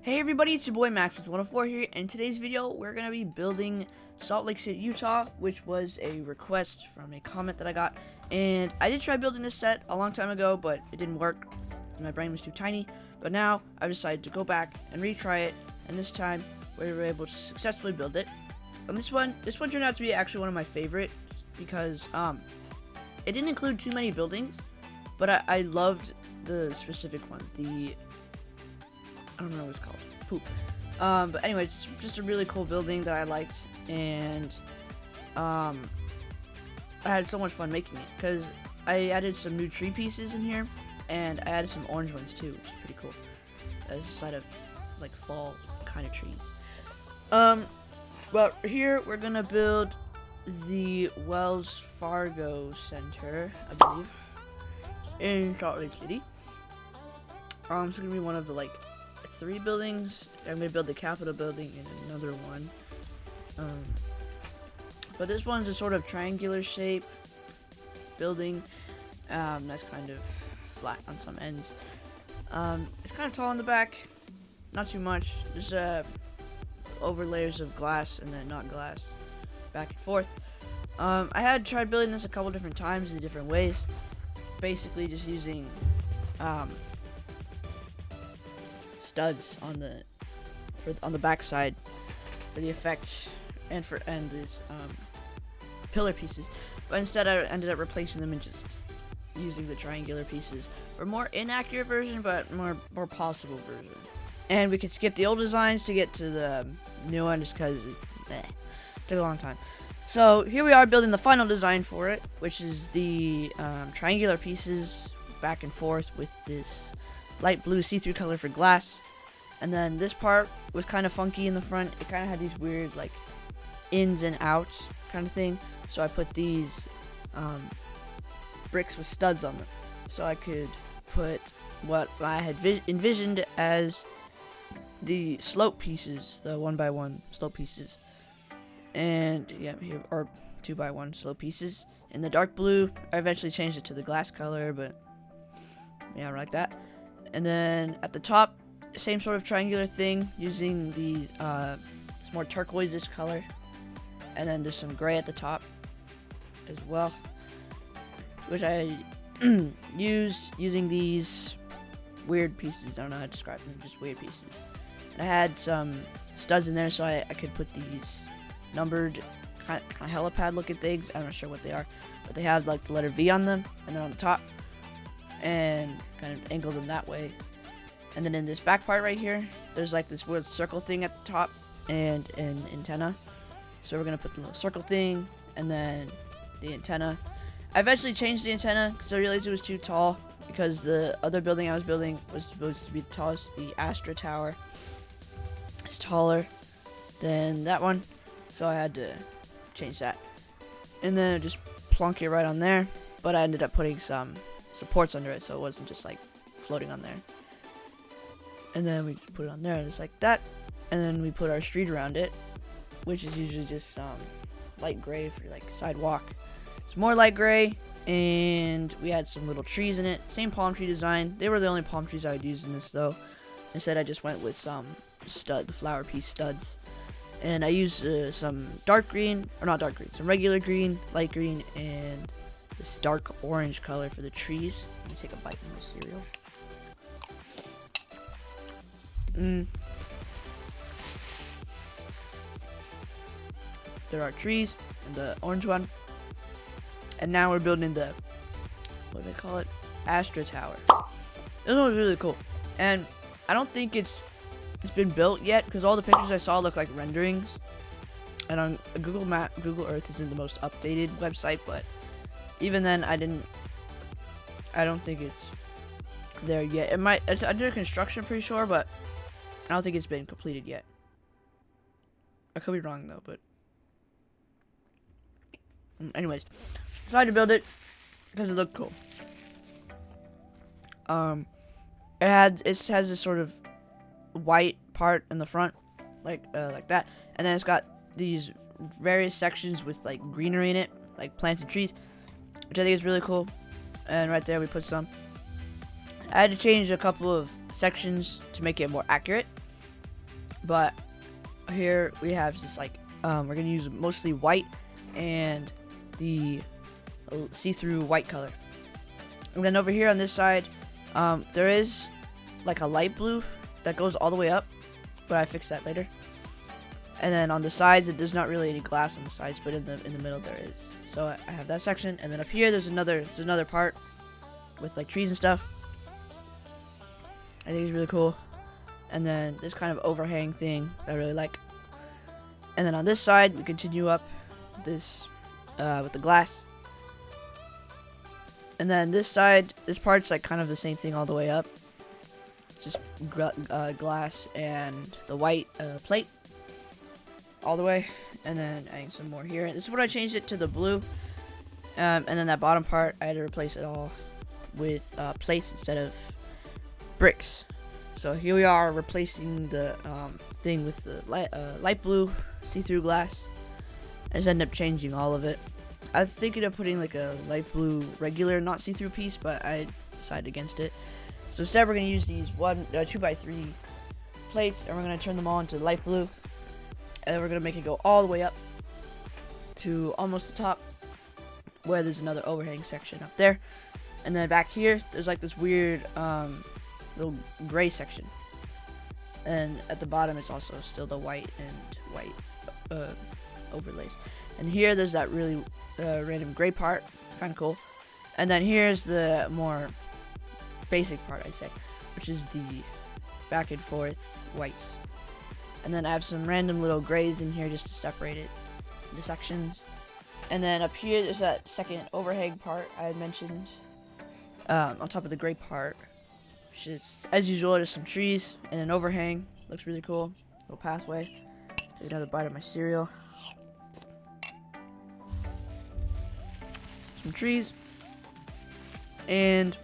Hey everybody, it's your boy Max with 104 here. In today's video, we're going to be building Salt Lake City, Utah, which was a request from a comment that I got. And I did try building this set a long time ago, but it didn't work. My brain was too tiny. But now, I've decided to go back and retry it. And this time, we were able to successfully build it. And this one turned out to be actually one of my favorites because it didn't include too many buildings. But I loved the specific one, I don't know what it's called. Poop. But anyway, it's just a really cool building that I liked, and I had so much fun making it because I added some new tree pieces in here, and I added some orange ones too, which is pretty cool. As a side of like fall kind of trees. But here we're gonna build the Wells Fargo Center, I believe, in Salt Lake City. It's gonna be one of the like 3 buildings. I'm gonna build the Capitol building and another one. But this one's a sort of triangular shape building. That's kind of flat on some ends. It's kind of tall in the back, not too much. Just over layers of glass and then not glass, back and forth. I had tried building this a couple different times in different ways. Basically, just using studs on the back side for the effect and these pillar pieces, but instead I ended up replacing them and just using the triangular pieces for a more inaccurate version, but more possible version. And we could skip the old designs to get to the new one just because it took a long time. So here we are building the final design for it, which is the triangular pieces back and forth with this light blue see-through color for glass. And then this part was kind of funky in the front. It kind of had these weird like ins and outs kind of thing. So I put these bricks with studs on them, so I could put what I had envisioned as the slope pieces, the 1x1 slope pieces, and yeah, here are 2x1 slope pieces in the dark blue. I eventually changed it to the glass color, but yeah, like that. And then at the top, same sort of triangular thing, using these it's more turquoise-ish color, and then there's some gray at the top as well, which I used using these weird pieces. I don't know how to describe them, just weird pieces. And I had some studs in there so I could put these numbered kind of helipad looking things. I'm not sure what they are, but they have like the letter V on them, and then on the top, and kind of angle them that way. And then in this back part right here, there's like this weird circle thing at the top and an antenna. So we're gonna put the little circle thing and then the antenna. I eventually changed the antenna because I realized it was too tall, because the other building I was building was supposed to be the tallest. The Astra tower is taller than that one, so I had to change that. And then I just plunk it right on there, but I ended up putting some supports under it so it wasn't just like floating on there. And then we just put it on there just like that, and then we put our street around it, which is usually just light gray for like sidewalk. It's more light gray, and we had some little trees in it, same palm tree design. They were the only palm trees I would use in this though. Instead I just went with some the flower piece studs, and I used some dark green, or not dark green, some regular green, light green, and this dark orange color for the trees. Let me take a bite of my cereal. There are trees and the orange one, and now we're building the, what do they call it, Astra tower. This one was really cool, and I don't think it's been built yet because all the pictures I saw look like renderings, and on Google Earth isn't the most updated website, but even then I don't think it's there yet. It's under construction, pretty sure, but I don't think it's been completed yet. I could be wrong though, but anyways, decided to build it because it looked cool. It has this sort of white part in the front, like that, and then it's got these various sections with like greenery in it, like plants and trees, which I think is really cool. And right there we put some. I had to change a couple of sections to make it more accurate. But here we have just like we're gonna use mostly white and the see-through white color. And then over here on this side, there is like a light blue that goes all the way up, but I fix that later. And then on the sides, there's not really any glass on the sides, but in the middle there is. So I have that section, and then up here there's another part with like trees and stuff. I think it's really cool. And then this kind of overhang thing that I really like. And then on this side, we continue up this with the glass. And then this side, this part's like kind of the same thing all the way up. Just glass and the white plate all the way. And then adding some more here. This is what I changed it to the blue. And then that bottom part, I had to replace it all with plates instead of bricks. So here we are replacing the thing with the light blue see-through glass. I just ended up changing all of it. I was thinking of putting like a light blue regular not see-through piece, but I decided against it. So instead we're going to use these 2x3 plates, and we're going to turn them all into light blue. And then we're going to make it go all the way up to almost the top, where there's another overhang section up there. And then back here, there's like this weird little gray section. And at the bottom, it's also still the white and white overlays. And here, there's that really random gray part. It's kind of cool. And then here's the more basic part, I'd say, which is the back and forth whites. And then I have some random little grays in here just to separate it into sections. And then up here, there's that second overhang part I had mentioned on top of the gray part, which is, as usual, there's some trees and an overhang. Looks really cool. Little pathway. Take another bite of my cereal. Some trees. And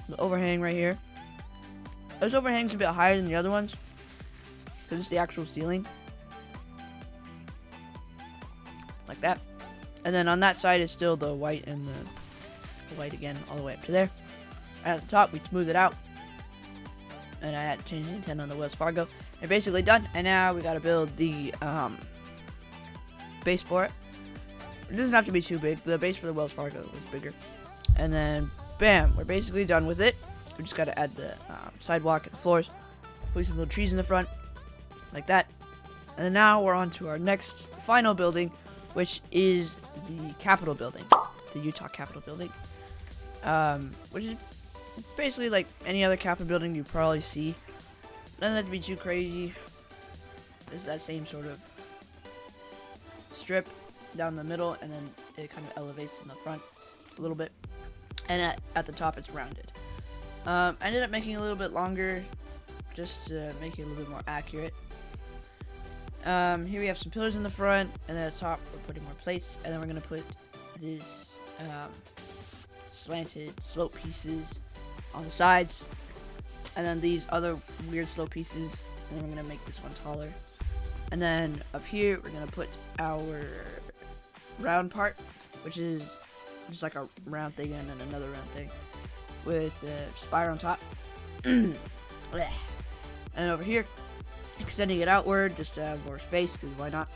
the overhang right here. This overhang's a bit higher than the other ones, because it's the actual ceiling. Like that. And then on that side is still the white and the white again, all the way up to there. And at the top, we smooth it out. And I had to change the antenna on the Wells Fargo. And basically done. And now we gotta build the base for it. It doesn't have to be too big. The base for the Wells Fargo was bigger. And then, bam, we're basically done with it. We just gotta add the sidewalk and the floors. Put some little trees in the front, like that. And then now we're on to our next final building, which is the Capitol building, the Utah Capitol building, which is basically like any other Capitol building you probably see. Doesn't have to be too crazy. It's that same sort of strip down the middle, and then it kind of elevates in the front a little bit, and at the top it's rounded. I ended up making it a little bit longer just to make it a little bit more accurate. Here we have some pillars in the front, and then at the top we're putting more plates, and then we're going to put these slanted slope pieces on the sides, and then these other weird slope pieces, and then we're going to make this one taller. And then up here we're going to put our round part, which is just like a round thing and then another round thing with a spire on top. And over here, extending it outward just to have more space, because why not?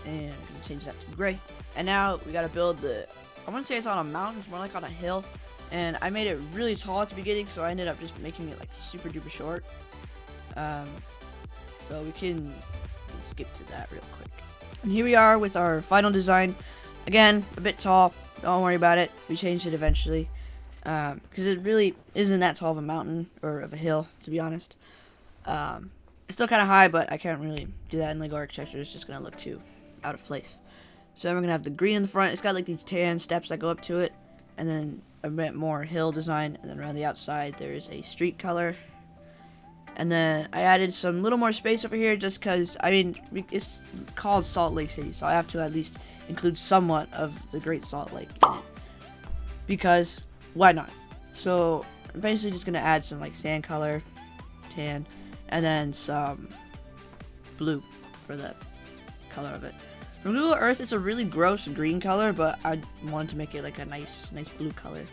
And I'm gonna change that to gray. And now we gotta build the, I wouldn't say it's on a mountain, it's more like on a hill. And I made it really tall at the beginning, so I ended up just making it like super duper short. So we can skip to that real quick. And here we are with our final design. Again, a bit tall, don't worry about it. We changed it eventually. Because it really isn't that tall of a mountain, or of a hill, to be honest. It's still kind of high, but I can't really do that in LEGO architecture. It's just going to look too out of place. So then we're going to have the green in the front. It's got like these tan steps that go up to it. And then a bit more hill design. And then around the outside, there is a street color. And then I added some little more space over here just because, I mean, it's called Salt Lake City. So I have to at least include somewhat of the Great Salt Lake in it. Because, why not? So I'm basically just going to add some like sand color, tan, and then some blue for the color of it. From Google Earth, it's a really gross green color, but I wanted to make it like a nice blue color.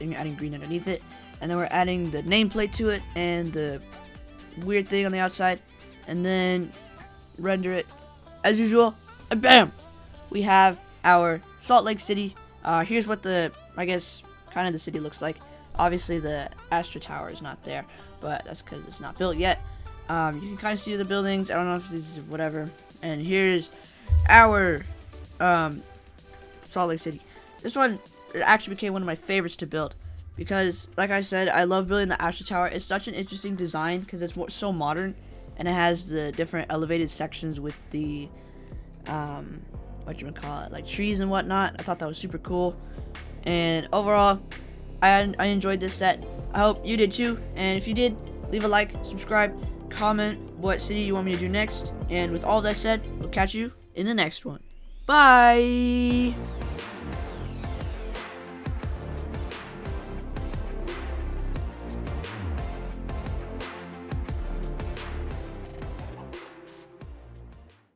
And you're adding green underneath it. And then we're adding the nameplate to it and the weird thing on the outside, and then render it as usual, and bam, we have our Salt Lake City. Here's what the, I guess, kind of the city looks like. Obviously the Astra Tower is not there, but that's because it's not built yet. You can kind of see the buildings. I don't know if this is whatever. And here's our Salt Lake City. This one actually became one of my favorites to build because, like I said, I love building the Astra Tower. It's such an interesting design because it's so modern, and it has the different elevated sections with the like trees and whatnot. I thought that was super cool, and overall, I enjoyed this set. I hope you did too. And if you did, leave a like, subscribe, comment what city you want me to do next. And with all that said, we'll catch you in the next one. Bye.